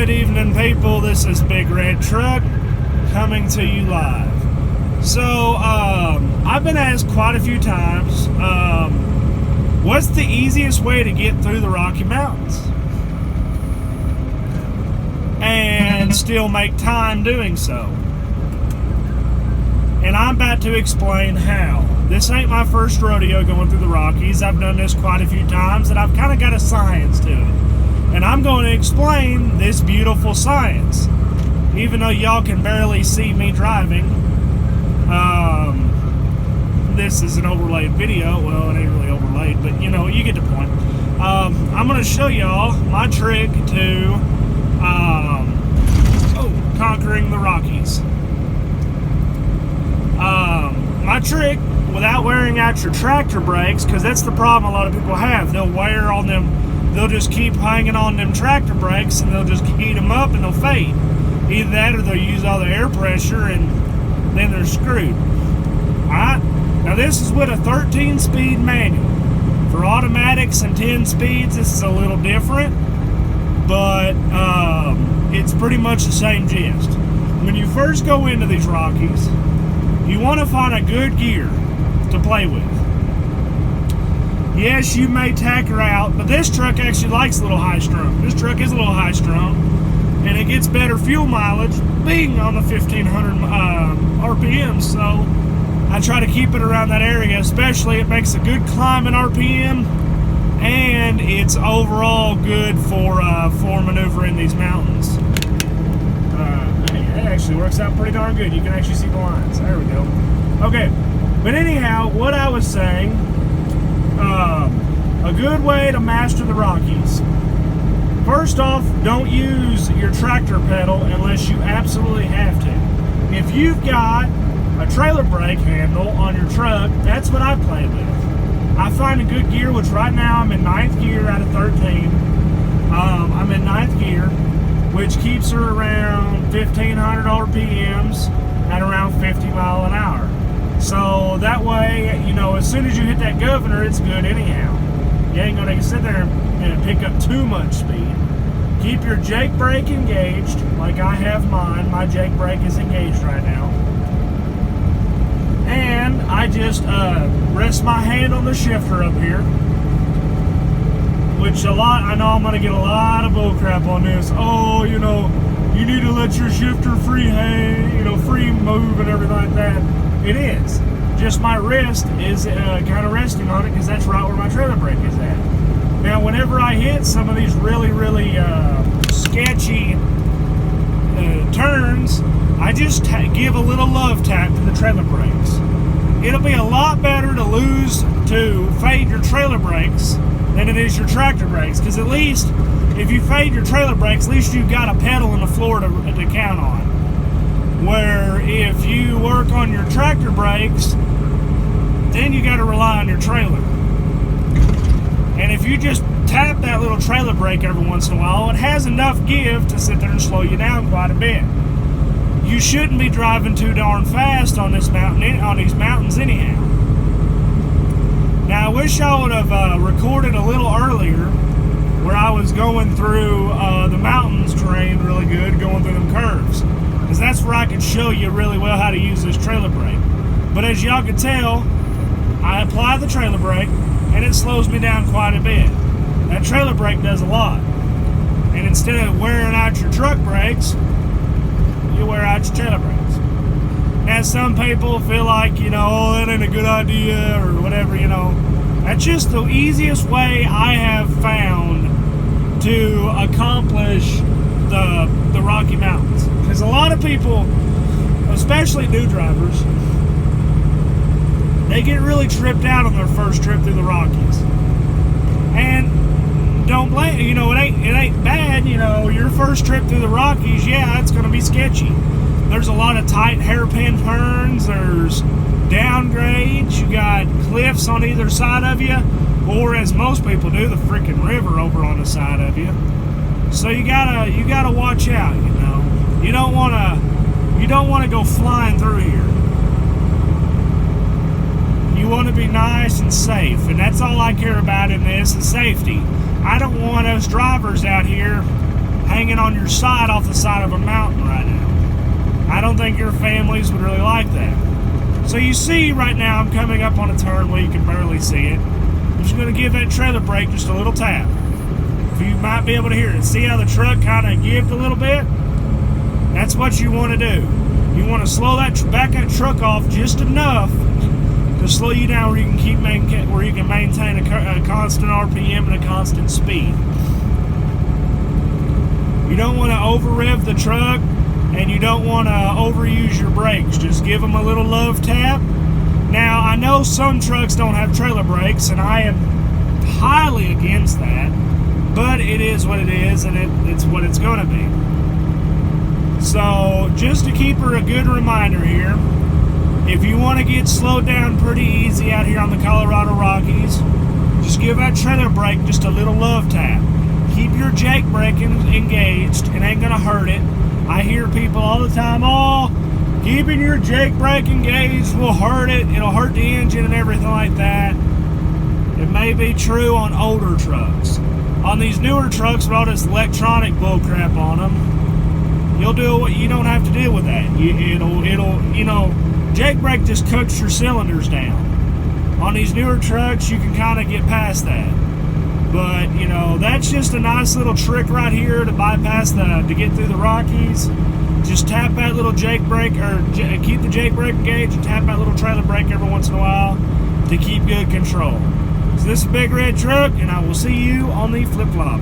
Good evening, people. This is Big Red Truck coming to you live. So, I've been asked quite a few times, what's the easiest way to get through the Rocky Mountains and still make time doing so? And I'm about to explain how. This ain't my first rodeo going through the Rockies. I've done this quite a few times, and I've kind of got a science to it. And I'm going to explain this beautiful science, even though y'all can barely see me driving. This is an overlaid video. Well, it ain't really overlaid, but you know, you get the point. I'm going to show y'all my trick to conquering the Rockies. My trick, without wearing out your tractor brakes, because that's the problem a lot of people have. They'll wear on them. They'll just keep hanging on them tractor brakes and they'll just heat them up and they'll fade. Either that or they'll use all the air pressure and then they're screwed. Alright? Now this is with a 13-speed manual. For automatics and 10 speeds, this is a little different, but it's pretty much the same gist. When you first go into these Rockies, you want to find a good gear to play with. Yes, you may tack her out, but this truck actually likes a little high strung. This truck is a little high strung, and it gets better fuel mileage being on the 1500 RPM, so I try to keep it around that area. Especially, it makes a good climbing RPM, and it's overall good for maneuvering these mountains. Hey, that actually works out pretty darn good. You can actually see the lines. There we go. Okay, but anyhow, what I was saying, a good way to master the Rockies. First off, don't use your tractor pedal unless you absolutely have to. If you've got a trailer brake handle on your truck, that's what I play with. I find a good gear, which right now I'm in 9th gear out of 13. I'm in 9th gear, which keeps her around 1500 RPMs at around 50 mile an hour. So that way, you know, as soon as you hit that governor, it's good anyhow. You ain't gonna sit there and pick up too much speed. Keep your Jake brake engaged, like I have mine. My Jake brake is engaged right now. And I just rest my hand on the shifter up here. Which I know I'm gonna get a lot of bull crap on this. Oh, you know, you need to let your shifter free hang, you know, free move and everything like that. It is. Just my wrist is kind of resting on it because that's right where my trailer brake is at. Now, whenever I hit some of these really, really sketchy turns, I just give a little love tap to the trailer brakes. It'll be a lot better to fade your trailer brakes than it is your tractor brakes, because at least if you fade your trailer brakes, at least you've got a pedal in the floor to count on. Where if you work on your tractor brakes, then you got to rely on your trailer. And if you just tap that little trailer brake every once in a while, it has enough give to sit there and slow you down quite a bit. You shouldn't be driving too darn fast on this mountain, on these mountains anyhow. Now I wish I would have recorded a little earlier where I was going through the mountains terrain really good, going through them curves. Because that's where I could show you really well how to use this trailer brake. But as y'all can tell, I apply the trailer brake and it slows me down quite a bit. That trailer brake does a lot. And instead of wearing out your truck brakes, you wear out your trailer brakes. Now some people feel like, you know, oh, that ain't a good idea or whatever, you know. That's just the easiest way I have found to accomplish the Rocky Mountains. Because a lot of people, especially new drivers, they get really tripped out on their first trip through the Rockies. And don't blame, you know, it ain't bad, you know, your first trip through the Rockies, yeah, it's going to be sketchy. There's a lot of tight hairpin turns, there's downgrades, you got cliffs on either side of you, or as most people do, the freaking river over on the side of you. So you gotta watch out, you know. You don't wanna go flying through here. You want to be nice and safe, and that's all I care about in this is safety. I don't want us drivers out here hanging on your side off the side of a mountain right now. I don't think your families would really like that. So you see right now I'm coming up on a turn where you can barely see it. I'm just going to give that trailer brake just a little tap. If you might be able to hear it. See how the truck kind of gived a little bit? That's what you want to do. You want to slow back that truck off just enough to slow you down where you can maintain a constant RPM and a constant speed. You don't want to over rev the truck, and you don't want to overuse your brakes. Just give them a little love tap. Now, I know some trucks don't have trailer brakes, and I am highly against that, but it is what it is, and it's what it's going to be. So, just to keep her a good reminder here, if you want to get slowed down pretty easy out here on the Colorado Rockies, just give that trailer brake just a little love tap. Keep your Jake brake engaged. It ain't going to hurt it. I hear people all the time, oh, keeping your Jake brake engaged will hurt it. It'll hurt the engine and everything like that. It may be true on older trucks. On these newer trucks with all this electronic bullcrap on them, you don't have to deal with that. Jake brake just cooks your cylinders down. On these newer trucks, you can kind of get past that. But, that's just a nice little trick right here to bypass to get through the Rockies. Just tap that little Jake brake, or keep the Jake brake engaged and tap that little trailer brake every once in a while to keep good control. So this is Big Red Truck, and I will see you on the flip-flop.